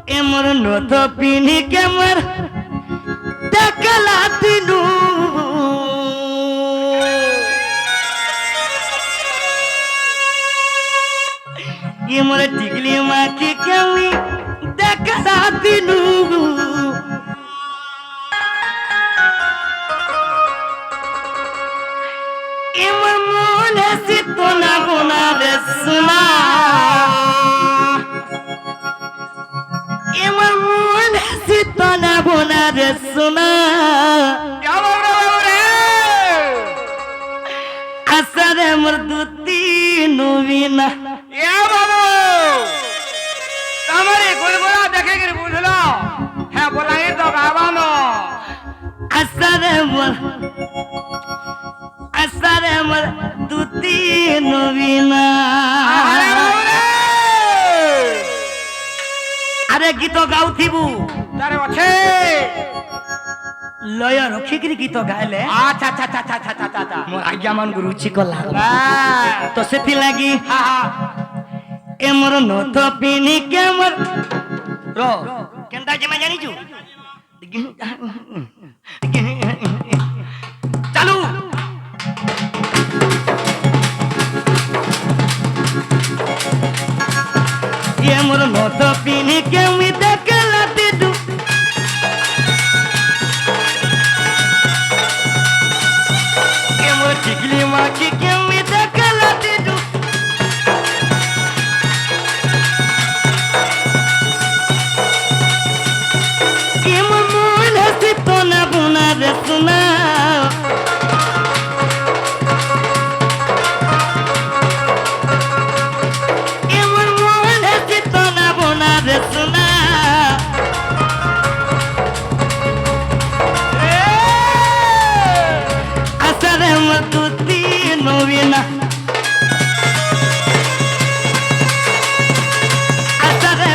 এমর নত পিনি কেমর দেখলাতিনু এমর টিকলি মাকে কেমি দেখলাতিনু এমর মনে সিতনা গোনা রে সুনা এমর মনে সিতনা গোনা রে সুনা আসরে মর্দুতি নবীনা এ বাবু তোমারে গুলগুলা দেখে গিয়ে বুঝলো হ্যাঁ বলাই তো গাবানো আসরে মর্দুতি নবীনা আরে গীত গাউথিবু তারে আছে লয় রখিকি গীত গাইলে আচ্ছা আচ্ছা আচ্ছা আচ্ছা আচ্ছা আচ্ছা মোর আজ্ঞা মান রুচি কলা হ্যাঁ তো সেথি লাগি হ্যাঁ হ্যাঁ এমর নত পিনি কেমর র কেনটা জমা জানিছু চালু এমর নত পিনি কেমি দেখলাতে দু এমর টিকলি মাকি কেমি দেখলাতে দু এমর মনে সিতনা বুনা রে সুনা এমর মনে সিতনা বুনা রে সুনা আসরে মতুতি নবীনা আসরে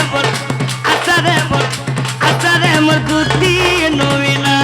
মতুতি নবীনা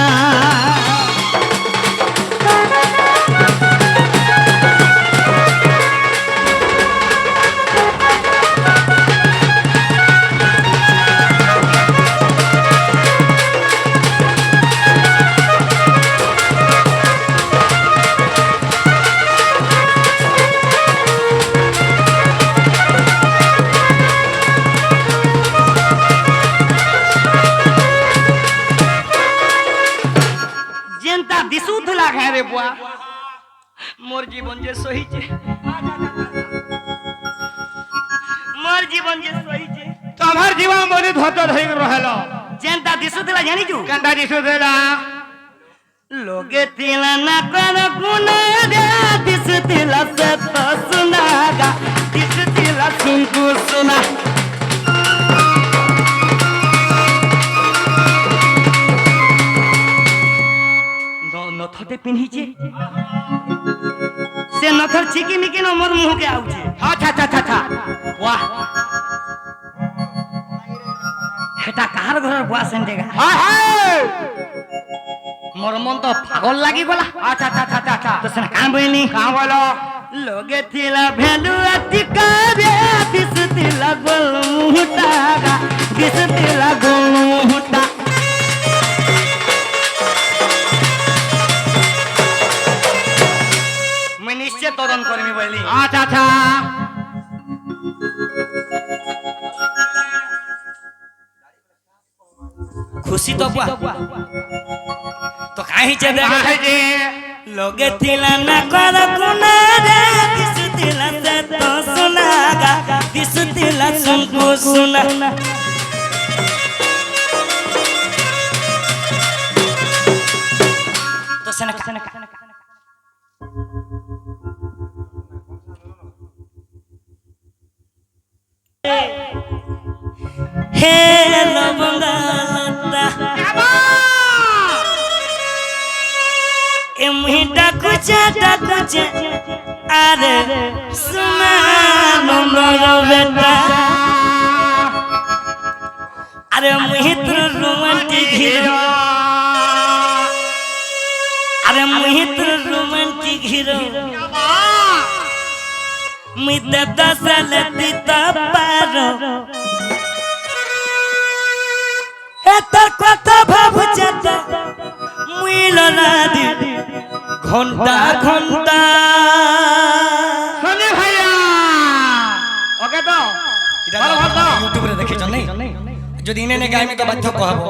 যেনটা দিশুথলা খায় রে বুয়া মোর জীবন যে সহিছে মোর জীবন যে সহিছে তোমার জীবন বলি ধত ধই রহল যেনটা দিশুথলা জানিছু কেনটা দিছু দেলা লোকে তিলা না কর কোন রে দিশুথলা সে তো সুনাগা দিশুথলা সুনকু সুনা নথতে পিন্ধিছে সে নথর চিকি মিকি মোর মুহকে আউছে আচ্ছা আচ্ছা আচ্ছা আচ্ছা বাহ এটা কাহার ঘরের বুয়া সেন্টেগা হ্যাঁ হ্যাঁ মোর মন তো পাগল লাগি গলা আচ্ছা আচ্ছা আচ্ছা আচ্ছা তো সেনা কাম বইনি কাঁ বলো লোকে থিলা ভেলু আতি কারে দিস তিলা গোল মুহটা দিস তিলা গোল মুহটা মই নিশ্চয় তদন্ত করমি বলি আচ্ছা আচ্ছা খুশি তো বুয়া তো কাহি চে দেখ যে লোকে থিলা না কর গুনা রে দিস তিলা সে তো সুনাগা দিস তিলা সুনকু সুনা তো সেনা হে লবঙ্গালতা এমহি ডাকুছে আরে সোনা নম্বর বেটা আরে মুহি তোর রোমান্টিক হিরো আরে মুহি তোর রোমান্টিক হিরো মুই দাদা সালে দিতা পারো তোর কথা ভাবছে তো মুইল না দি ঘন্টা ঘন্টা সনি ভাইয়া ওকে তো ভালো ভালো ইউটিউবে দেখিছ নাই যদি ইনে নে গাইমি তো বাধ্য কহব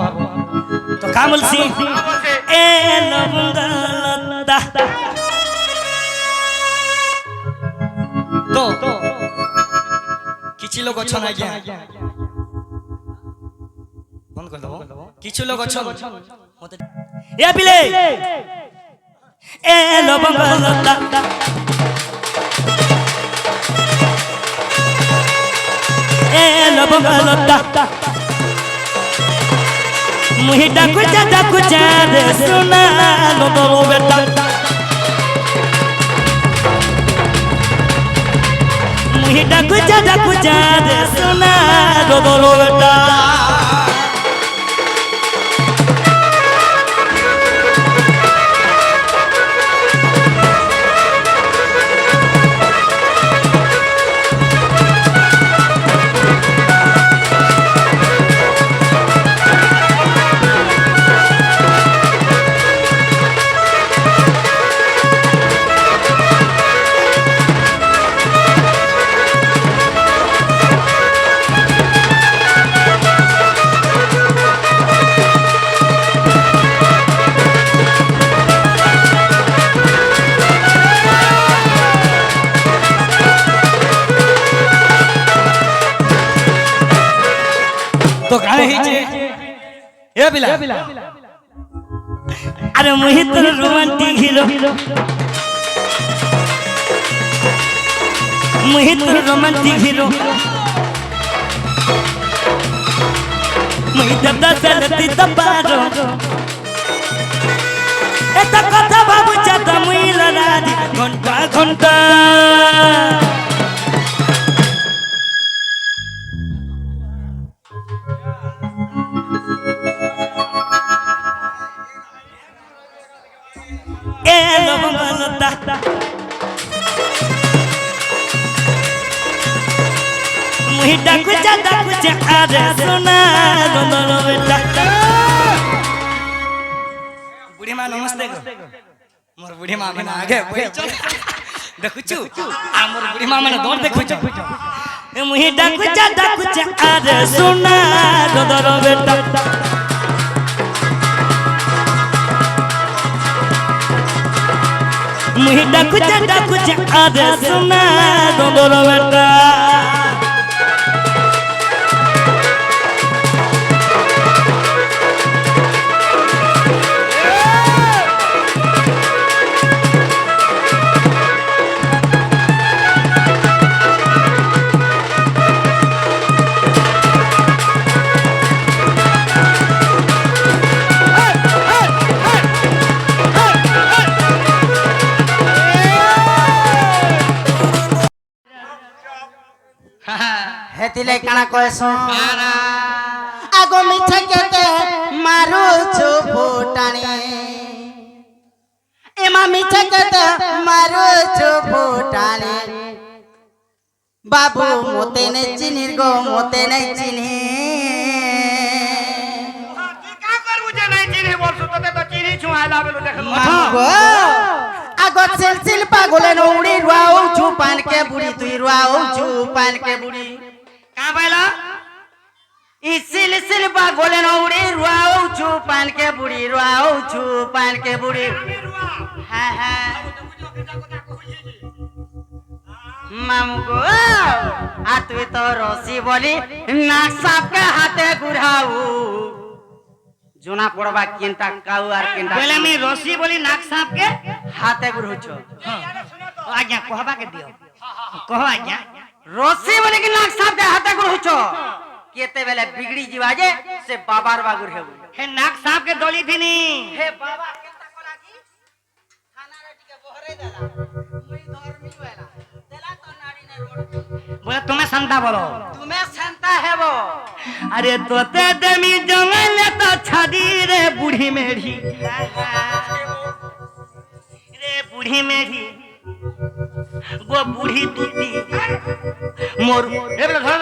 তো কা বলছি এ লবঙ্গলতা তো কিছু লোক অছন আজ্ঞা বন্ধ করে দেব কিছু লোক অছন মতে এ পিলে এ লবঙ্গলতা এ লবঙ্গলতা মুহি ডাকু যা রে সোনা লোবো বেটা মুহি ডাকু যা রে সোনা লোবো বেটা তো গানে হিচে এ বিলা আরে মোহিত রোমান্টিক হিরো মোহিত রোমান্টিক হিরো মোহিত দসলতি তপারো এটা কথা বাবু চাতা মুইলা রাজি ঘন্টা ঘন্টা এ লবঙ্গলতা মুহি ডাকু যা আরে সোনা লোবো বেটা বুড়ি মা নমস্তে গো মোর বুড়ি মা মানে আগে বইছো দেখুচু আমর বুড়ি মা মানে দৌড় দেখুচু মুহি ডাকু যা আরে সোনা লোবো বেটা মুহি ডাকু যা আরে সোনা লোবো বেটা হেতিলে কানা কয়ছ আগো মিঠা কেতে মারুଛୁ ফুটানি এমা মিঠা কেতে মারুଛୁ ফুটানি বাবু মতে নে চিনির গো মতে নে চিনি তুই কা করবু যে নাই চিনি বলছো তোতে তো চিনি ছুঁয়াইলা বেলো দেখলো গো আগো সিলসিল পাগলে নৌড়ি রুয়াও চুপান কে বুড়ি তুই রুয়াও চুপান কে বুড়ি কা বাইলা ই সিলসিল পাগলে নৌড়ি রুয়াও চুপান কে বুড়ি রুয়াও চুপান কে বুড়ি হ্যাঁ হ্যাঁ মামু গো আ তুই তো রসি বলি নাক সাপ के हाथे गुराऊ जोना पड़बा केनटा काऊ আর কেনটা বলে আমি রসি বলি নাক সাপ के हाथे गुरहुछो आज्ञा कहबा के दियो कहो आज्ञा रसी बोले कि नाक साप के हाथे गुरहुछो केते बेले बिगड़ी जीवा जे से बाबार बागुर हेबु हे नाक साप के दली थिनी हे बाबा केनटा कोला की खाना रेटी के बहरे देला मुई धर्मी वेला देला तो नाड़ी ने रोड बोले तुम्हें संता बोलो तुम्हें संता हेबो अरे तोते देमी जंगल तो छदी रे बूढ़ी मेढ़ी रे बूढ़ी मेढ़ी वो बूढ़ी दूती मोर ए बोले धर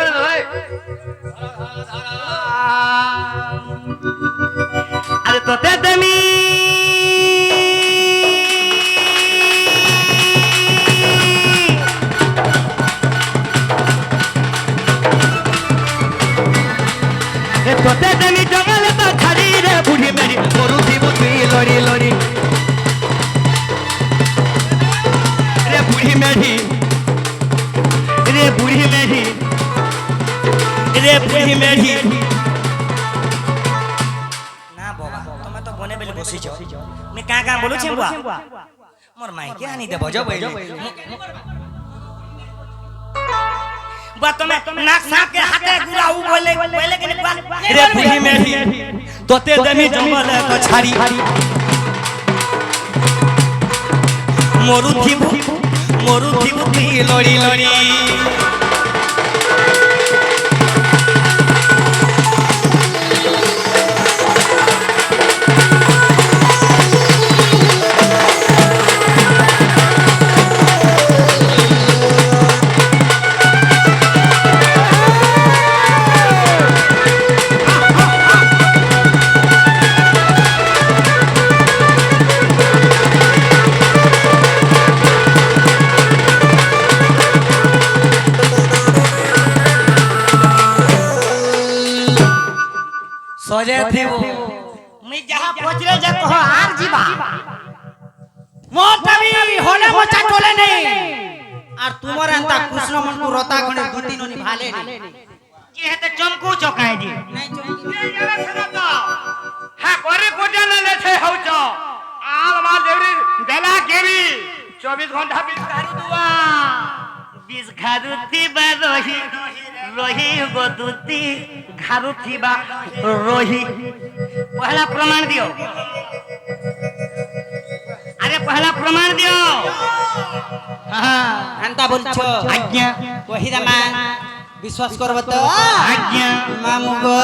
তোতে দেমি জঙ্গলে তো ছাড়ি রে বুড়ি মেরি মরুথিব তুই লড়ি লড়ি রে বুড়ি মেরি রে বুড়ি মেরি রে বুড়ি মেরি না বাবা তুমি তো বনে বেলে বসিছ আমি কাঁ কাঁ বলুছি বুয়া মোর মাইকে আনি দেব যাও বইলে বুয়া তুমি নাক সাপ के हाथे गुराऊ बोले बोले के बुआ রে বুড়ি মেরি তোতে দেমি জঙ্গলে তো ছাড়ি মরুথিবু তুই লড়ি লড়ি সজে থিবু মুই যাহা পচরে যা কহ আর জিবা মোটাবি হলে মোচা চলে নেই আর তোমার এন্তা কৃষ্ণ মনকু রতা খনে দুতি ননি ভালে নি কি হেতে চমকু চকাই দি নাই চমকু হ্যাঁ করে কোটা না লেছে হউছ আল মা দেউরি বেলা কেবি 24 ঘন্টা বিল কারু দুয়া বিষ ঘারুথিবা রহি রহি গদুতি ঘারুথিবা রহি পহলা প্রমাণ দিও আরে পহলা প্রমাণ দিও হ্যাঁ এন্তা বলছো আজ্ঞা কহিদা মা বিশ্বাস করব তো আজ্ঞা মামুগো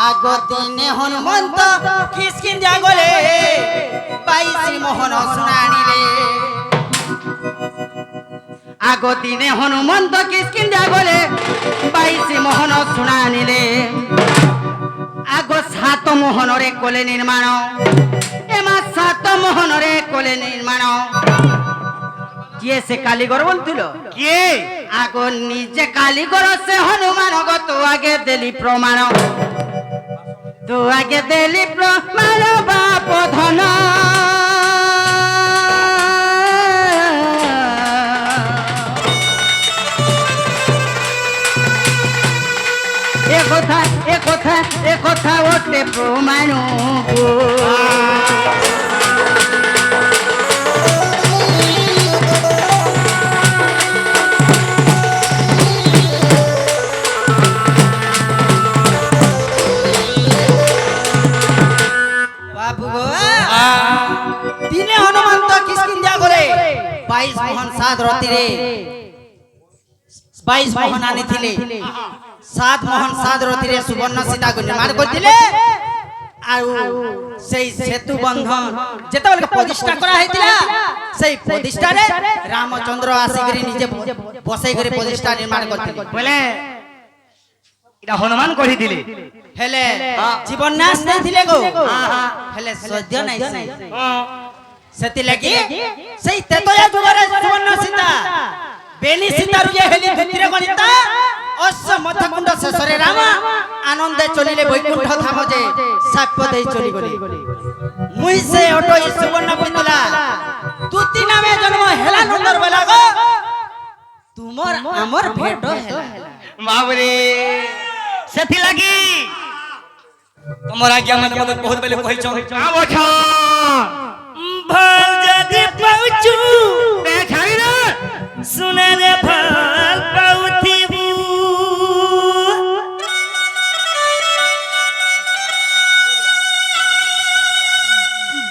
আগতিনে হনুমন্ত কিসকিন জাগলে বাইশি মোহন শুনানিলে আগতিনে হনুমন্ত কিসকিন জাগলে বাইশি মোহন শুনানিলে আগ সাত মোহনরে কোলে নির্মাণ এমা সাত মোহনরে কোলে নির্মাণ কিয়ে সে কালীগর বলছিল কে আগ নিজে কালীগর সে হনুমান গো তো আগে দেলি প্রমাণ তো আগে দেলি প্রমাণ বাপ ধন এ কথা ওতে প্রমাণ দিনে হনুমন্ত কিসকিন্দা করে 22 মোহন সাত রতিরে 22 মোহন আনিଥିଲେ 7 মোহন সাত রতিরে সুবর্ণ সীতাକୁ ନିର୍ମାଣ କରିଥିଲେ ଆଉ ସେଇ ସେତୁ ବନ୍ଧନ ଯେତେବେଳେ ପ୍ରତିଷ୍ଠା କରା ହେଇଥିଲା ସେଇ ପ୍ରତିଷ୍ଠାରେ ରାମଚନ୍ଦ୍ର ଆସିକରି ନିଜେ ବସେଇ କରି ପ୍ରତିଷ୍ଠା ନିର୍ମାଣ କରିଥିଲେ বলে এটা হনুমান কহিদিলে ହେଲେ ଜୀବନ ନାଶ ଦେଇଥିଲେ ଗୋ ହେଲେ ସଦ୍ୟ ନାହିଁ ସେଥିଲାଗି ସେଇ ତେତୟା ଯୁଗରେ ସୁବର୍ଣ୍ଣ ସୀତା ବେନି ସୀତା ରୁଏ ହେଲି ଭିତରେ ଗଣିତା ଅଶ୍ଵ ମଥକୁଣ୍ଡ ଶେଷରେ ରାମ ଆନନ୍ଦେ ଚଲିଲେ ବୈକୁଣ୍ଠ ଧାମ ଯେ ସାପ ଦେଇ ଚଲି ଗଲି ମୁଇ ସେ ଅଟୋଇ ସୁବର୍ଣ୍ଣ ପିତଲା ତୁତି ନାମେ ଜନ୍ମ ହେଲା ନନ୍ଦର ବେଲା ଗো ତୁମର ଆମର ଭେଟ ହେଲା বাবরে সেতি লাগি তোমার আজ্ঞা মতে মতে বহুত বেলে কইছো আবছ ভাল যদি পাউচু তে ছাই না শুনে রে ভাল পাউথিবু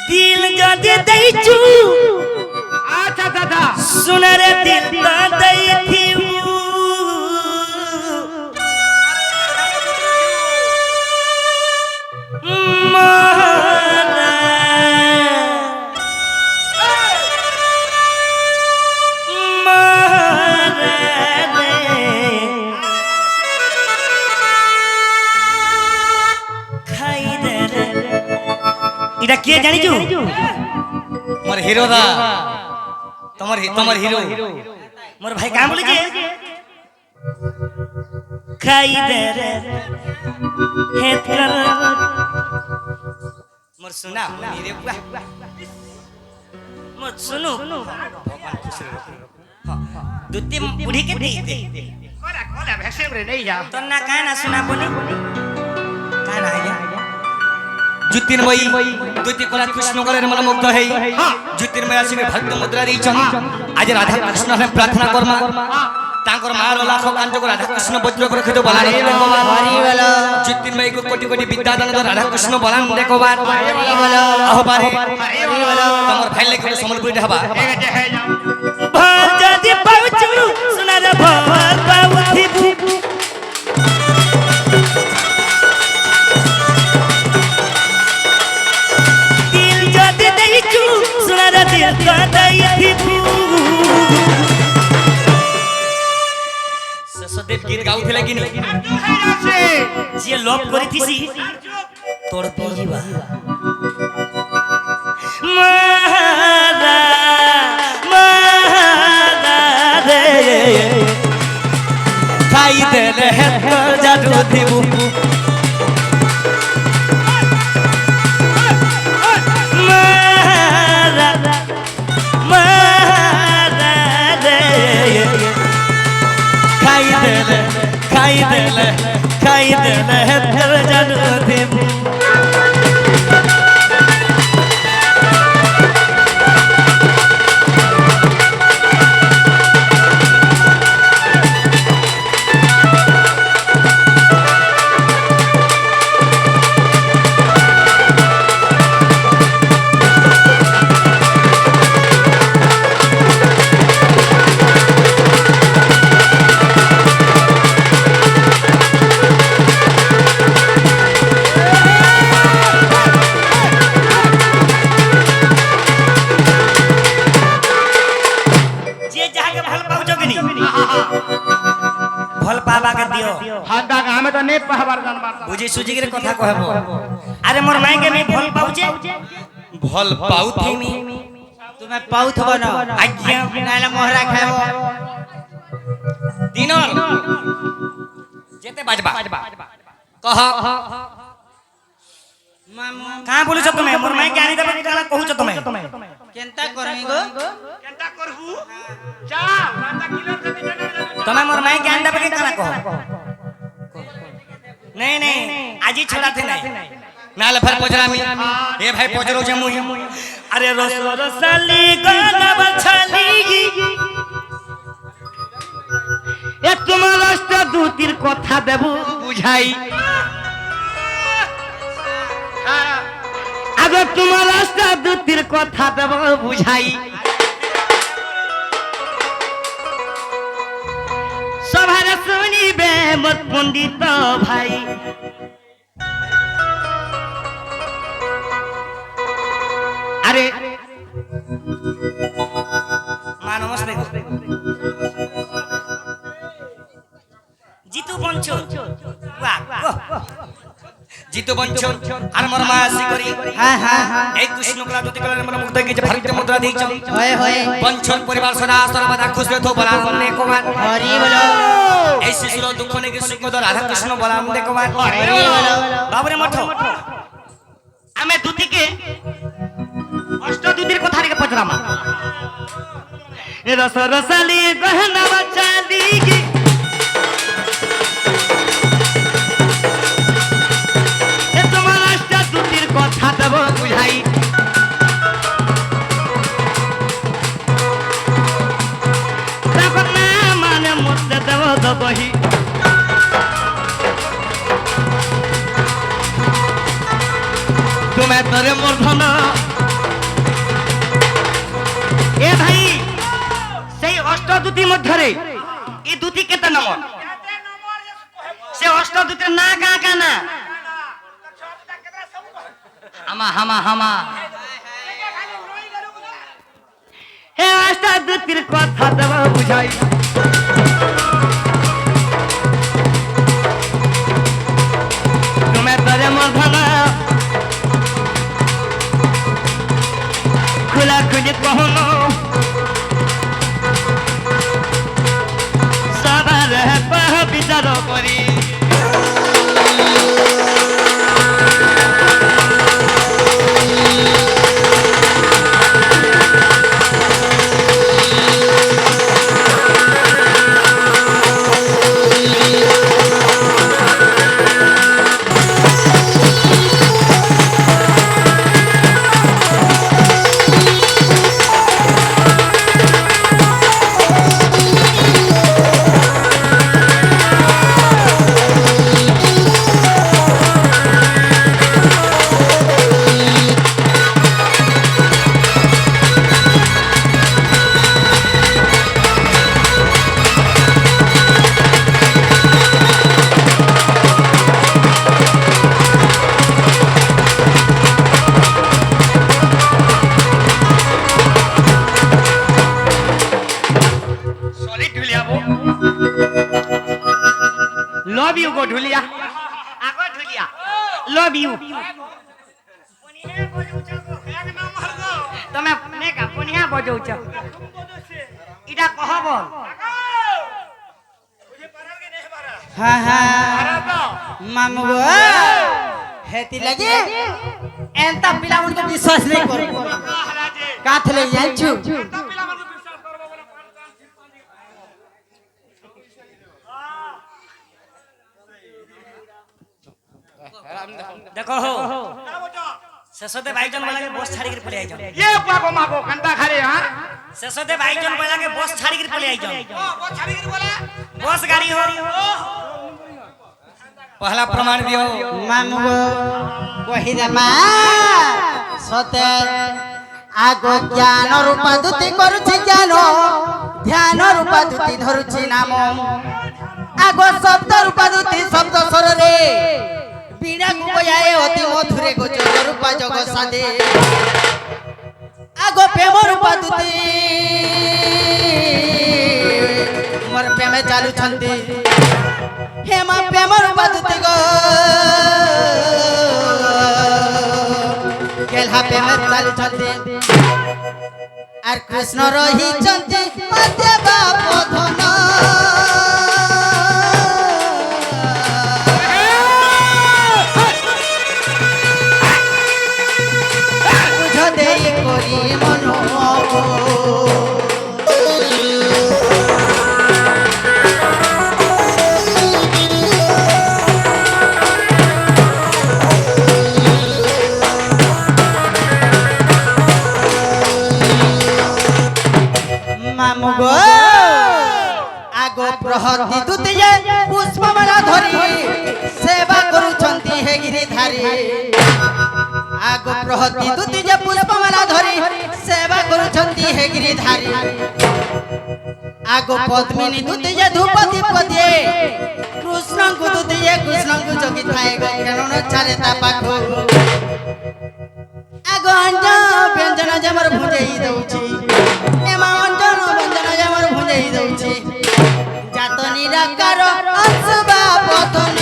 দিল যদি দেইচু আচ্ছা দাদা শুনে রে দিল দেইথিবু এটা কে জানিছু মোর হিরো দা তোমার হিরো মোর ভাই কাম বলি যে खाई दे रे हेत कर मोर सुना मेरे बुआ मोर सुनो भगवान खुश रहो दुती बुढ़ी के दे कोला कोला भैसे रे नहीं जा तो ना काहे ना सुना बोली काहे ना आया ज्योतिर्मयी दुती कोला कृष्ण करे मन मुग्ध है ज्योतिर्मय आसी भक्त मुद्रा दी चम आज राधा कृष्ण ने प्रार्थना करमा तांकर मार लाख कांच को राधा कृष्ण वज्र को रखितो बलान हरि बोलो ज्योतिर्मयी को कोटि कोटि विद्या दान राधा कृष्ण बलान देखो बार हरि बोलो आहो बारे हरि बोलो तमर भाई लेके समलपुरी ढाबा भजति पाउचु सुना रे भर पाउथि दिल जति देइचु सुना रे दिल का दैथि सदेव गीत गाउथिले कि नहीं जे लोभ करिथिसी तोड़ पीजिबा मारा मारा रे खाई देले हेत जादू दिबू मारा मारा रे खाई देले हेत जादू दिबू भल पाबा के दियो हादा हमें तो नहीं पहबार जानबार बुझी सुजी के कथा कहबो अरे मोर माई के मैं भल पाउजे भल पाउथि मी तुम्हें पाउथ बनो आज्ञा नाले मोहरा खाबो दिनर जेते बाजबा कह मामू कहां बोलु छ तुमे मोर माई के आनी देबे कला कहू छ तुमे केनता करमी गो केनता करहु जा राता किलर से बिना तुमे मोर माई के आनी देबे कला कह नहीं नहीं आज ही छोड़ा थे नहीं नाले फिर पोजरा मी ए भाई पोजरो जे मुही अरे रसली गाना बछली ए तुम्हार राष्ट्र दूतिर কথা দেব বুঝাই আগে তোমার রাষ্ট্র দূতির কথা দেব বুঝাই সভার শুনিবে মোর পণ্ডিত ভাই আরে মা নমস্তে জিতু বঞ্চন বাহ জিতু বঞ্চন আর মোর মা আসি করি হ্যাঁ হ্যাঁ হ্যাঁ এই কৃষ্ণ কলা দুটি কলার মন মুগ্ধ কি যে ভারতীয় মুদ্রা দেইছ হয় হয় বঞ্চন পরিবার সদা সর্বদা খুশ রেথো বলা মনে কোমান হরি বলো এই শিশুর দুঃখ নেকি সুখ দ রাধা কৃষ্ণ বলা মনে কোমান হরি বলো বাবুরে মঠ আমি দুতিকে অষ্টদূতির কথা রেখে পচরামা রস রসালি গহনা বাচালি এ তোমার অষ্টদূতির কথা দেব বুঝাই তখন না মানে মরতে দেব দবহি তুমি তোরে মোর ধন এ ভাই সেই অষ্টদূতি মধ্যে এই দুটি কেতে নম্বর সে অষ্টদূতির না কা কা না হামা হামা হামা হে অষ্টদূতির কথা দেব বুঝাই তুমি তোরে মোর ধন খোলা খুঁজে কহনো সবার বিচার করি लव यू एक नंबर दो तमे ने का पुनिया बजौछ इटा कह बोल मुझे परल के नहीं भरा हाँ हाँ भरा तो मामू गो हेती लगे एंता पिला उनको विश्वास नहीं करो महाराजे काथ ले जाइछु तो पिला मन को विश्वास करबो बोले देखो हो क्या बोचो ससोदे भाईजन वाला के बस छाड़ी के पले आई जाओ ये पाको माको कंता खाले हां ससोदे भाईजन वाला के बस छाड़ी के पले आई जाओ वो छाड़ी के बोला बस गाड़ी हो पहला प्रमाण दियो मामु कहिदमा सते आगो ज्ञान रूपा दुति करुछि ज्ञान ध्यान रूपा दुति धरुछि नाम आगो शब्द रूपा दुति शब्द स्वर रे बीड़ा को बजाए अति मधुरे गोचर रूपा जग सादे आगो प्रेम रूपा दुति मोर प्रेम चालू छंती हेमा प्रेम रूपा दुति गो केल्हा प्रेम चालू छंती आर कृष्ण रही छंती मध्य बाप धन बुझ देई करी मन मामु गो आगो प्रहती दुतिये पुष्पमाला धरी सेवा करूछंती हे गिरिधारी आगो प्रहती दुतिये पुष्पमाला धरी सेवा करूछंती हे गिरिधारी आगो पद्मिनी दुतिये धूप दीप दिए कृष्ण को दुतिये कृष्ण को जगी थाए गो केनन चाले ता पाखो आगो अंज व्यंजन जमर भुजेई दउची एमा अंजन व्यंजन जमर भुजेई दउची जात निराकार अंशबा पतन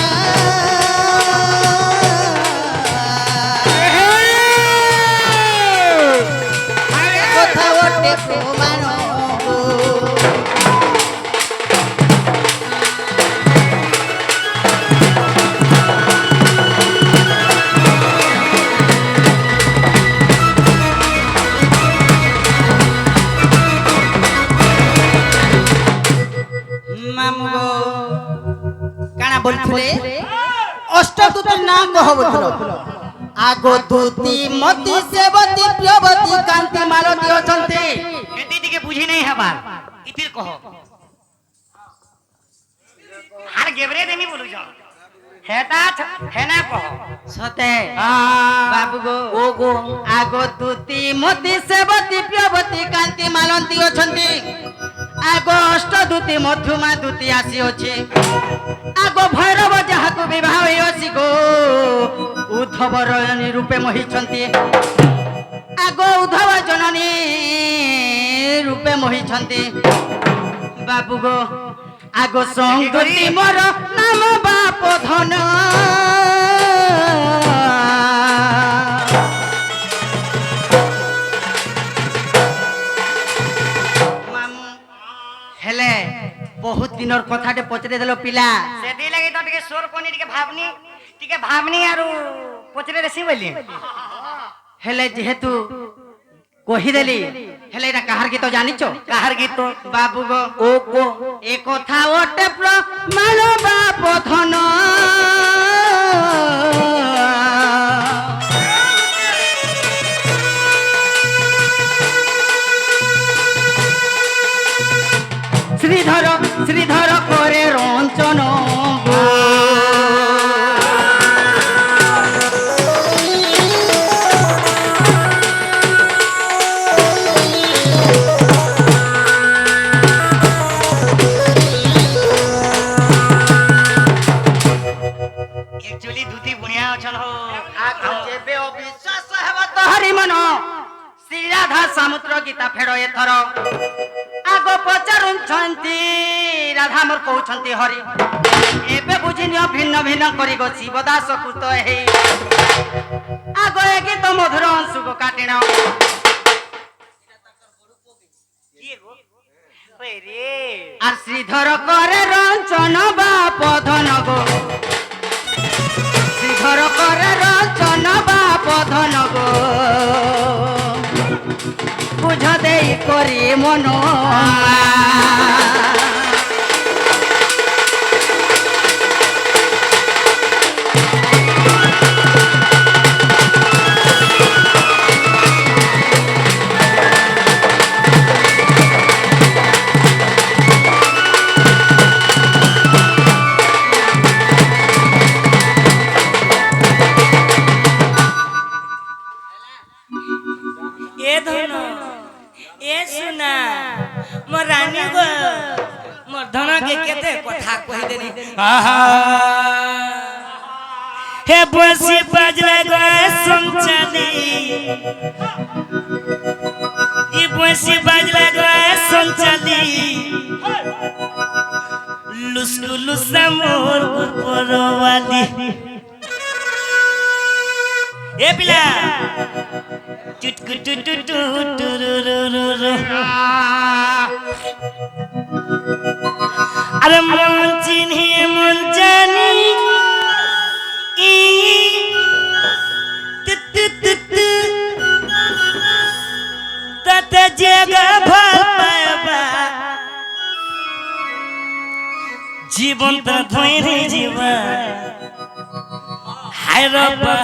কথা ওটে প্রমাণ মামু কানা বলছিলে অষ্টদূতের নাম কহ বলছিল আগো দুতি মতি সেবতী প্রিয়বতী কান্তি মালতী অছন্তি एती टिके बुझी नहीं हबार इतिर कह हार गेबरे देमी बोलु छ हेता हेना कह সতে हां বাবু গো ও গো আগো দুতি মতি সেবতী প্রিয়বতী কান্তি মালতী অছন্তি আগো অষ্টদূতি মধুমা দুতি আসি অছি আগো ভৈরব যাহাকু বিবাহ হইছি গো উদ্ধব রয়নী রূপে মহিছন্তি আগো উদ্ধব জননী রূপে মহিছন্তি বাবু গো আগো সংগতি মোর নাম বাপ ধন মামু হেলে বহুত দিনর কথাটে পচরে দেলো পিলা सेदी लगी तो टिके सोर कोनी टिके भावनी आरु पचरे देसी बोली हेले जेहेतु কহিদেলি হেলে এটা কাহার গীত জানিছো काहर गीत तो বাবু গো ও গো এ কথা ওটে প্রমাণ বাপ ধন শ্রীধর শ্রীধর করে রঞ্চন গো एक्चुअली धुती बुनिया अछन हो जेबे अविश्वास हेब तोहरी मन श्री राधा समुद्र गीता फेड़ एथर आगो पचारुछंती राधा मोर कहउछंती हरि ଏବେ ବୁଝିନିଅ ଭିନ୍ନ ଭିନ୍ନ କରି ଶିବ ଦାସ କୃତ ହେଇ ଆଗ ଏ ଗୀତ ମଧୁର ଅଂଶୁକ କାଟିଣ আর শ্রীধর করে রঞ্চন বা পধন গো শ্রীধর করে রঞ্চন বা পধন গো বুঝ দেই করি মন ए धन ए सुना मोर रानी गो मोर धन के केते कथा कहि देनी हे बसी बाजला गो संचाली ई बसी बाजला गो संचाली लुस्कु लुसा मोर परवाली ए पिला चुटकु टुटु टुरुरुरुरु अरे मन चिन्ही मन जानी ई तत तत जगह भल पाबा जीवन त धोइरे जीवा हाय रब्बा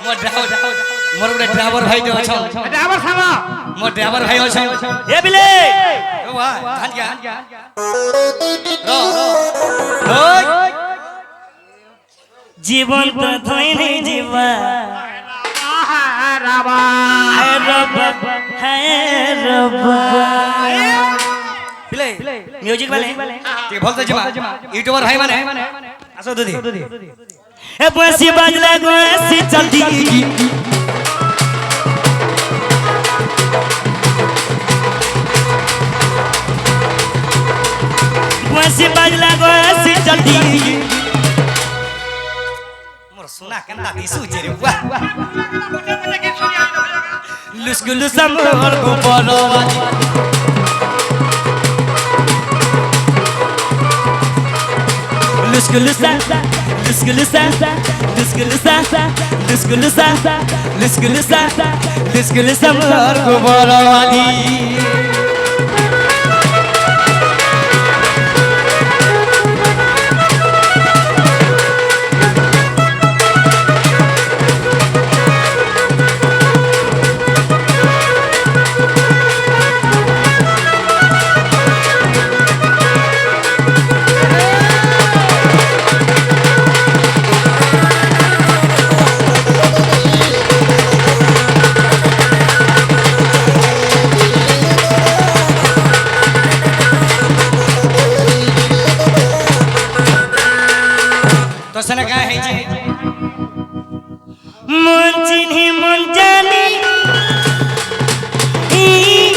मोर गुटे ड्राइवर भाई जो छ ड्राइवर साहब मोर ड्राइवर भाई छ ए बिले ओ वाह धान क्या रो जीवन तो धोइने जीवा राबा है रब्बा बिले म्यूजिक वाले ठीक बोल दे जमा यूट्यूबर भाई माने आसो ददी ए बसी बाजला गो ऐसी चलती बसी बाजला गो ऐसी चलती मोर सुना केंदा दिसु जेरे वाह लुस्कुलु समोर को परवाली Lusculusa, lusculusa, lusculusa, lusculusa, lusculusa, lusculusa, amor ko borawali. तो सने का है जी मन चिन्ही मन जानी ई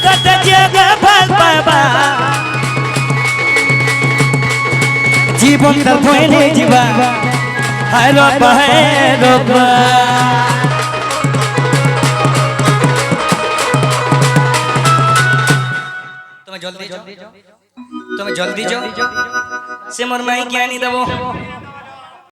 कत जगह भल पाबा जीवन त भइले जीवा हाय रब्बा तुम्हें जल्दी जाओ से मोर माई ज्ञानी देबो